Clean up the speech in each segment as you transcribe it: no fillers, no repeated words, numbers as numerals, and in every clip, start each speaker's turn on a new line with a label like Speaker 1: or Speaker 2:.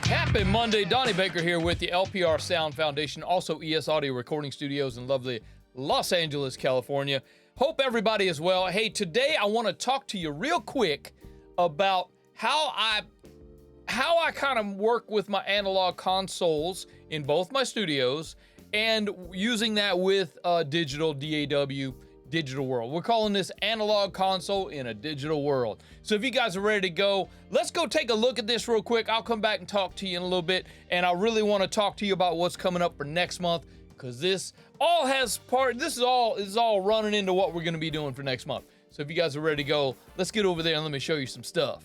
Speaker 1: Happy Monday. Donnie Baker here with the LPR Sound Foundation, also ES Audio Recording Studios in lovely Los Angeles, California. Hope everybody is well. Hey, today I want to talk to you real quick about how I kind of work with my analog consoles in both my studios and using that with digital DAW, digital world. We're calling this analog console in a digital world. So if you guys are ready to go, let's go take a look at this real quick. I'll come back and talk to you in a little bit, and I really want to talk to you about what's coming up for next month, because this is all running into what we're going to be doing for next month. So if you guys are ready to go, let's get over there and let me show you some stuff.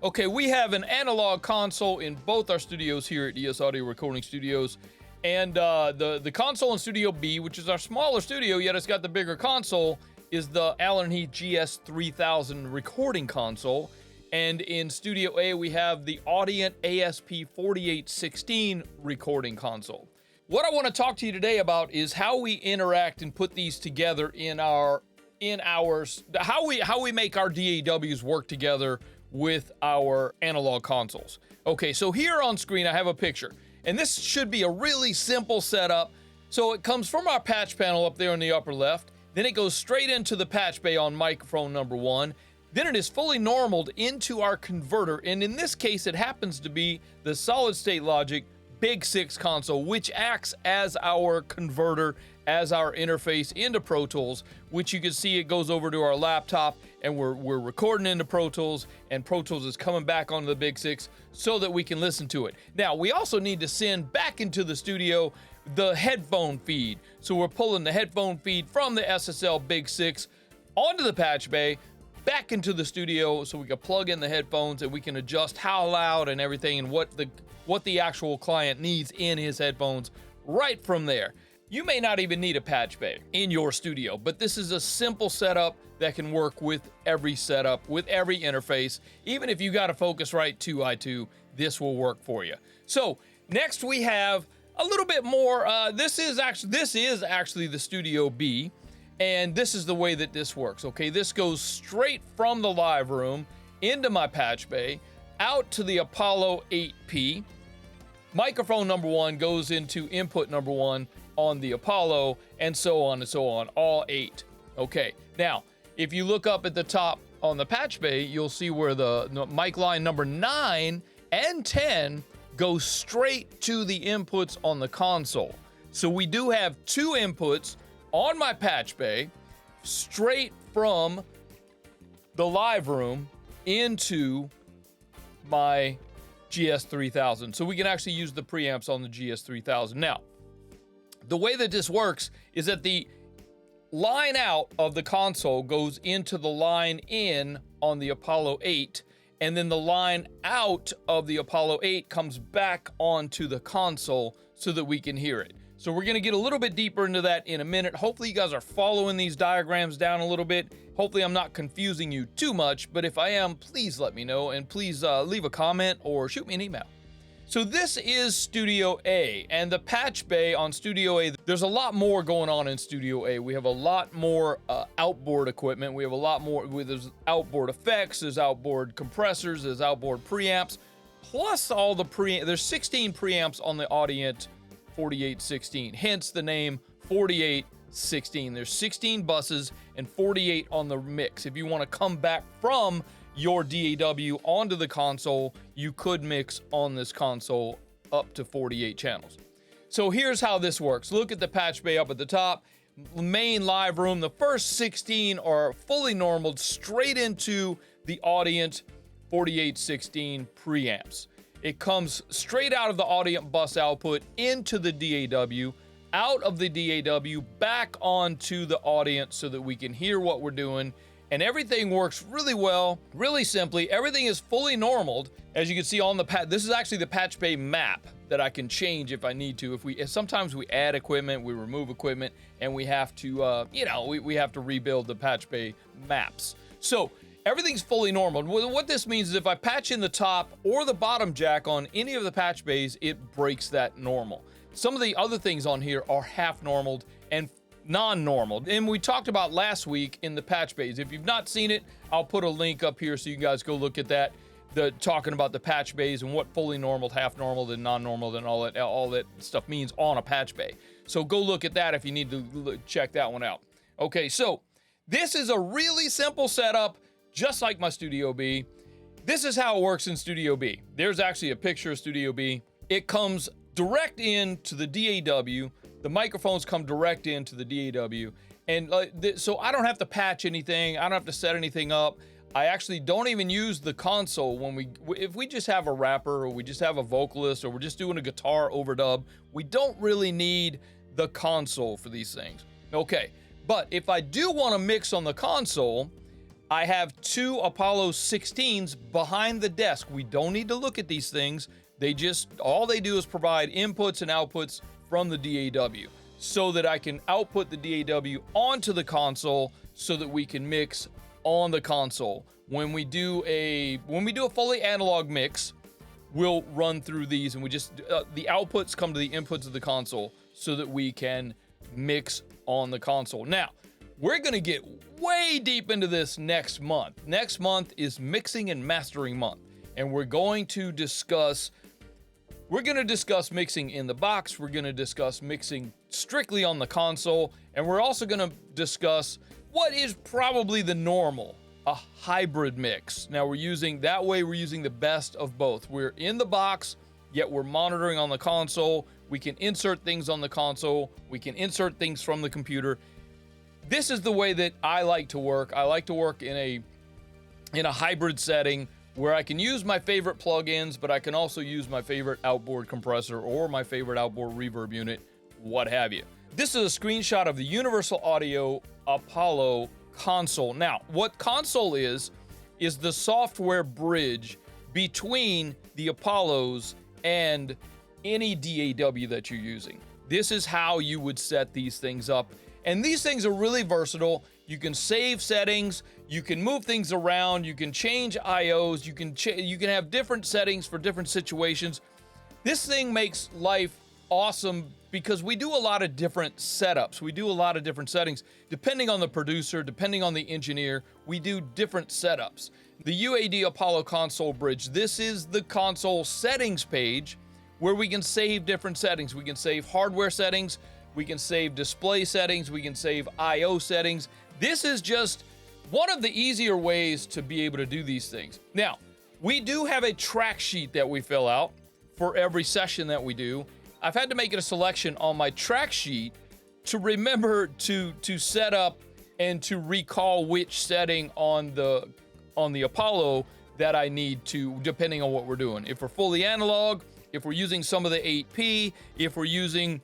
Speaker 1: Okay, we have an analog console in both our studios here at ES Audio Recording Studios. And the console in Studio B, which is our smaller studio, yet it's got the bigger console, is the Allen Heath GS3000 recording console. And in Studio A, we have the Audient ASP4816 recording console. What I want to talk to you today about is how we interact and put these together how we make our DAWs work together with our analog consoles. Okay, so here on screen I have a picture. And this should be a really simple setup. So it comes from our patch panel up there in the upper left. Then it goes straight into the patch bay on microphone number 1. Then it is fully normaled into our converter. And in this case, it happens to be the Solid State Logic Big 6 console, which acts as our converter, as our interface into Pro Tools, which you can see it goes over to our laptop, and we're recording into Pro Tools, and Pro Tools is coming back onto the Big 6 so that we can listen to it. Now, we also need to send back into the studio the headphone feed. So we're pulling the headphone feed from the SSL Big 6 onto the patch bay, back into the studio, so we can plug in the headphones and we can adjust how loud and everything and what the actual client needs in his headphones right from there. You may not even need a patch bay in your studio, but this is a simple setup that can work with every setup, with every interface. Even if you got a Focusrite 2i2, this will work for you. So next we have a little bit more. This is actually the Studio B. And this is the way that this works, okay? This goes straight from the live room into my patch bay, out to the Apollo 8P. Microphone number 1 goes into input number 1 on the Apollo, and so on, all 8. Okay, now, if you look up at the top on the patch bay, you'll see where the mic line number 9 and 10 go straight to the inputs on the console. So we do have 2 inputs on my patch bay, straight from the live room into my GS3000. So we can actually use the preamps on the GS3000. Now, the way that this works is that the line out of the console goes into the line in on the Apollo 8, and then the line out of the Apollo 8 comes back onto the console so that we can hear it. So we're going to get a little bit deeper into that in a minute. Hopefully you guys are following these diagrams down a little bit. Hopefully I'm not confusing you too much, but if I am, please let me know, and please leave a comment or shoot me an email. So this is Studio A, and the patch bay on Studio A, there's a lot more going on in Studio A. We have a lot more outboard equipment. We have a lot more, there's outboard effects, there's outboard compressors, there's outboard preamps, plus all the there's 16 preamps on the Audient 4816, hence the name 4816. There's 16 buses and 48 on the mix. If you want to come back from your DAW onto the console, you could mix on this console up to 48 channels. So here's how this works. Look at the patch bay up at the top. Main live room, the first 16 are fully normaled straight into the Audient 4816 preamps. It comes straight out of the Audient bus output into the DAW, out of the DAW, back onto the Audient so that we can hear what we're doing. And everything works really well, really simply. Everything is fully normaled. As you can see on the this is actually the patch bay map that I can change if I need to. Sometimes we add equipment, we remove equipment, and we have to, we have to rebuild the patch bay maps. So everything's fully normal. What this means is if I patch in the top or the bottom jack on any of the patch bays, it breaks that normal. Some of the other things on here are half normaled, and non-normal. And we talked about last week in the patch bays. If you've not seen it, I'll put a link up here so you guys go look at that. Talking about the patch bays and what fully normal, half normal, then non-normal, then all that stuff means on a patch bay. So go look at that if you need to check that one out. Okay, so this is a really simple setup, just like my Studio B. This is how it works in Studio B. There's actually a picture of Studio B. It comes direct into the DAW. The microphones come direct into the DAW. And so I don't have to patch anything. I don't have to set anything up. I actually don't even use the console if we just have a rapper or we just have a vocalist or we're just doing a guitar overdub. We don't really need the console for these things. Okay, but if I do want to mix on the console, I have two Apollo 16s behind the desk. We don't need to look at these things. All they do is provide inputs and outputs from the DAW so that I can output the DAW onto the console so that we can mix on the console. When we do a fully analog mix, we'll run through these and the outputs come to the inputs of the console so that we can mix on the console. Now, we're gonna get way deep into this next month. Next month is mixing and mastering month, and we're gonna discuss mixing in the box, we're gonna discuss mixing strictly on the console, and we're also gonna discuss what is probably the normal, a hybrid mix. Now we're using the best of both. We're in the box, yet we're monitoring on the console. We can insert things on the console. We can insert things from the computer. This is the way that I like to work. I like to work in a hybrid setting where I can use my favorite plugins, but I can also use my favorite outboard compressor or my favorite outboard reverb unit, what have you. This is a screenshot of the Universal Audio Apollo console. Now, what console is the software bridge between the Apollos and any DAW that you're using. This is how you would set these things up. And these things are really versatile. You can save settings, you can move things around, you can change IOs, you can have different settings for different situations. This thing makes life awesome because we do a lot of different setups. We do a lot of different settings. Depending on the producer, depending on the engineer, we do different setups. The UAD Apollo console bridge, this is the console settings page where we can save different settings. We can save hardware settings, we can save display settings, we can save IO settings. This is just one of the easier ways to be able to do these things. Now, we do have a track sheet that we fill out for every session that we do. I've had to make it a selection on my track sheet to remember to set up and to recall which setting on the Apollo that I need to, depending on what we're doing. If we're fully analog, if we're using some of the 8P, if we're using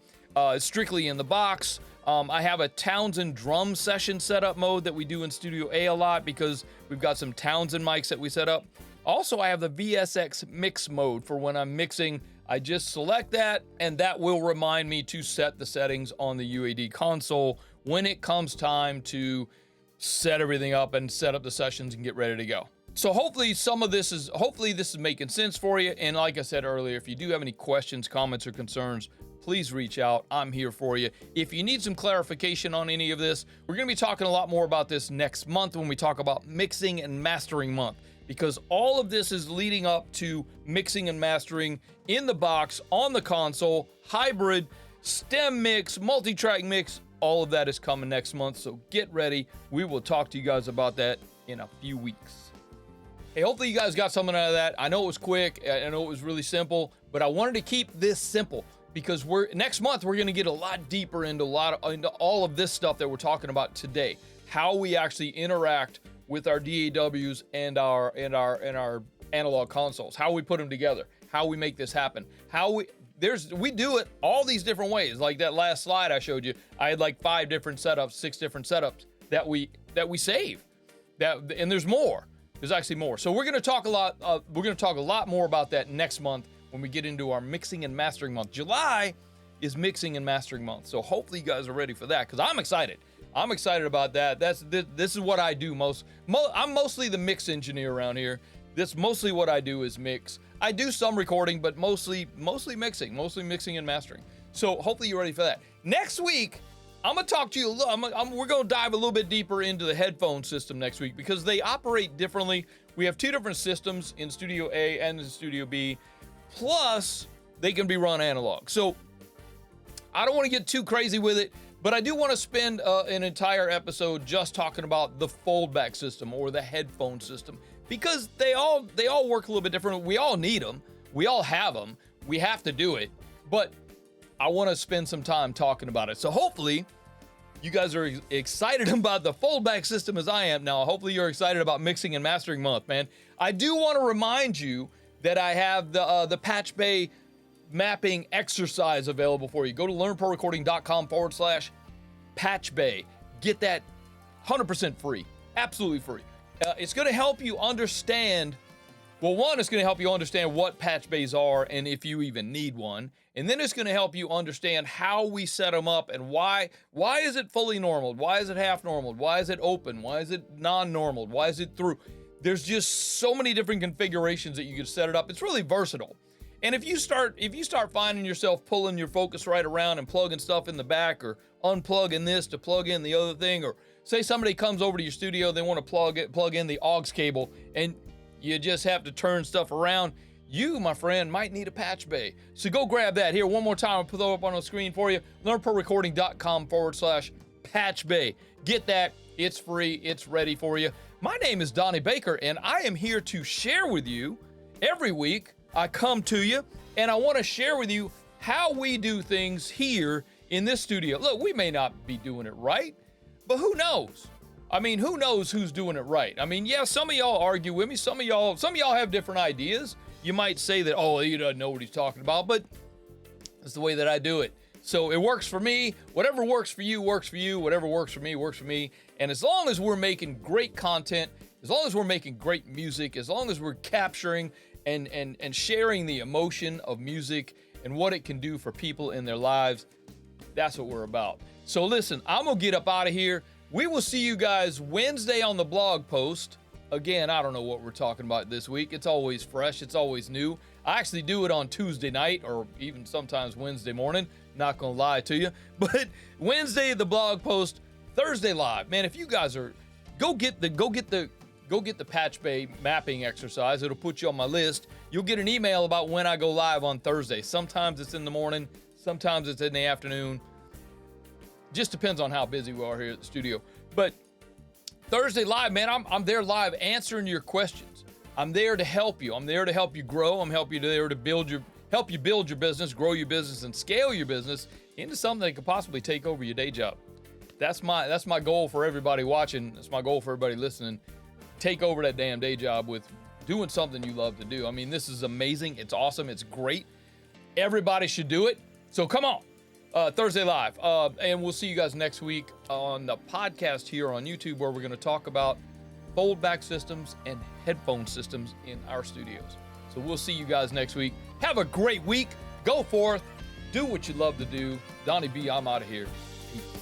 Speaker 1: strictly in the box. I have a Townsend drum session setup mode that we do in Studio A a lot because we've got some Townsend mics that we set up. Also, I have the VSX mix mode for when I'm mixing. I just select that, and that will remind me to set the settings on the UAD console when it comes time to set everything up and set up the sessions and get ready to go. So hopefully this is making sense for you. And like I said earlier, if you do have any questions, comments, or concerns, please reach out. I'm here for you. If you need some clarification on any of this, we're going to be talking a lot more about this next month when we talk about mixing and mastering month, because all of this is leading up to mixing and mastering in the box, on the console, hybrid, stem mix, multi-track mix. All of that is coming next month, so get ready. We will talk to you guys about that in a few weeks. Hey, hopefully you guys got something out of that. I know it was quick. I know it was really simple, but I wanted to keep this simple because next month we're going to get a lot deeper into all of this stuff that we're talking about today. How we actually interact with our DAWs and our analog consoles. How we put them together. How we make this happen. We do it all these different ways. Like that last slide I showed you, I had like 6 different setups that we save. And there's more. There's actually more. So we're going to talk a lot more about that next month when we get into our mixing and mastering month. July is mixing and mastering month. So hopefully you guys are ready for that, because I'm excited. I'm excited about that. This is what I do most. I'm mostly the mix engineer around here. That's mostly what I do is mix. I do some recording, but mostly mixing and mastering. So hopefully you're ready for that. Next week,
Speaker 2: I'm
Speaker 1: going to talk to you a little. We're going to dive a little bit deeper into the headphone system next week because they operate differently. We have two different systems in Studio A and in Studio B. Plus, they can be run analog. So I don't want to get too crazy with it, but I do want to spend an entire episode just talking about the foldback system or the headphone system because they all work a little bit different. We all need them. We all have them. We have to do it. But I want to spend some time talking about it. So hopefully you guys are excited about the foldback system as I am now. Hopefully you're excited about mixing and mastering month, man. I do want to remind you that I have the Patch Bay mapping exercise available for you. Go to learnprorecording.com/Patch Bay. Get that 100% free, absolutely free. It's going to help you understand. Well, one, it's going to help you understand what patch bays are and if you even need one. And then it's going to help you understand how we set them up and why is it fully normal? Why is it half normal? Why is it open? Why is it non-normal? Why is it through? There's just so many different configurations that you can set it up. It's really versatile. And if you start finding yourself pulling your Focusrite around and plugging stuff in the back or unplugging this to plug in the other thing, or say somebody comes over to your studio, they want to plug in the aux cable and you just have to turn stuff around, you, my friend, might need a patch bay. So go grab that. Here, one more time, I'll put it up on the screen for you. learnprorecording.com/patch bay. Get that. It's free. It's ready for you. My name is Donnie Baker, and I am here to share with you every week. I come to you, and I want to share with you how we do things here in this studio. Look, we may not be doing it right, but who knows? I mean, who knows who's doing it right? I mean, yeah, some of y'all argue with me. Some of y'all have different ideas. You might say that, oh, he doesn't know what he's talking about, but it's the way that I do it. So it works for me. Whatever works for you, works for you. Whatever works for me, works for me. And as long as we're making great content, as long as we're making great music, as long as we're capturing and sharing the emotion of music and what it can do for people in their lives, that's what we're about. So listen, I'm going to get up out of here. We will see you guys Wednesday on the blog post. Again, I don't know what we're talking about this week. It's always fresh. It's always new. I actually do it on Tuesday night or even sometimes Wednesday morning. Not going to lie to you. But Wednesday, the blog post. Thursday live. Man, if you guys are, go get the Patch Bay mapping exercise. It'll put you on my list. You'll get an email about when I go live on Thursday. Sometimes it's in the morning. Sometimes it's in the afternoon. Just depends on how busy we are here at the studio. But Thursday live, man, I'm there live answering your questions. I'm there to help you. I'm there to help you grow. I'm there to help you build your business, grow your business, and scale your business into something that could possibly take over your day job. That's my goal for everybody watching. That's my goal for everybody listening. Take over that damn day job with doing something you love to do. I mean, this is amazing. It's awesome. It's great. Everybody should do it. So come on. Thursday live. And we'll see you guys next week on the podcast here on YouTube, where we're going to talk about foldback systems and headphone systems in our studios. So we'll see you guys next week. Have a great week. Go forth. Do what you love to do. Donnie B, I'm out of here. Peace.